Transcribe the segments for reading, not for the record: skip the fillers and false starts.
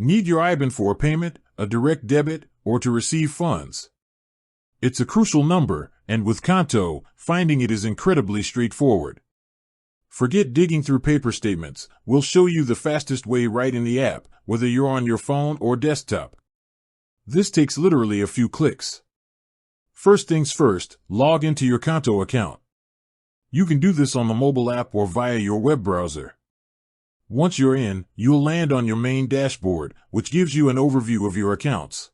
Need your IBAN for a payment, a direct debit, or to receive funds? It's a crucial number, and with Qonto, finding it is incredibly straightforward. Forget digging through paper statements. We'll show you the fastest way right in the app, whether you're on your phone or desktop. This takes literally a few clicks. First things first, log into your Qonto account. You can do this on the mobile app or via your web browser. Once you're in, you'll land on your main dashboard, which gives you an overview of your accounts.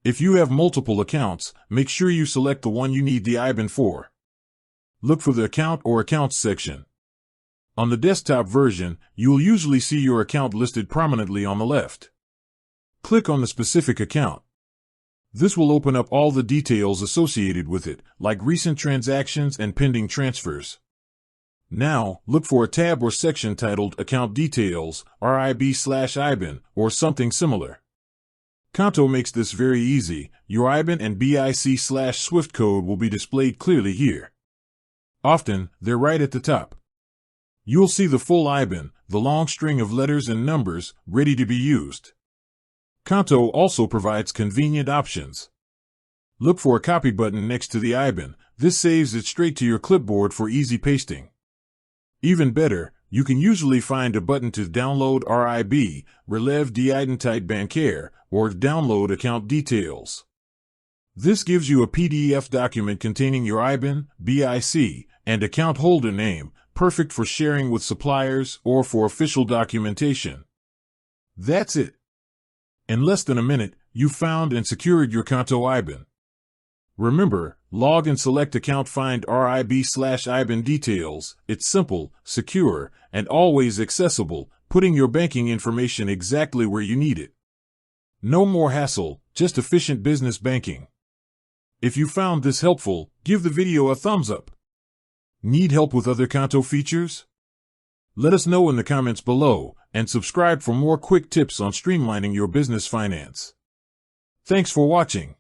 If you have multiple accounts, make sure you select the one you need the IBAN for. Look for the Account or Accounts section. On the desktop version, you'll usually see your account listed prominently on the left. Click on the specific account. This will open up all the details associated with it, like recent transactions and pending transfers. Now, look for a tab or section titled Account Details, RIB/IBAN, or something similar. Qonto makes this very easy. Your IBAN and BIC/SWIFT code will be displayed clearly here. Often, they're right at the top. You'll see the full IBAN, the long string of letters and numbers, ready to be used. Qonto also provides convenient options. Look for a copy button next to the IBAN. This saves it straight to your clipboard for easy pasting. Even better, you can usually find a button to download RIB, Relève d'identité bancaire, or download account details. This gives you a PDF document containing your IBAN, BIC, and account holder name, perfect for sharing with suppliers or for official documentation. That's it. In less than a minute, you've found and secured your Qonto IBAN. Remember, log and select account, find RIB/IBAN details. It's simple, secure, and always accessible, putting your banking information exactly where you need it. No more hassle, just efficient business banking. If you found this helpful, give the video a thumbs up. Need help with other Qonto features? Let us know in the comments below, and subscribe for more quick tips on streamlining your business finance. Thanks for watching.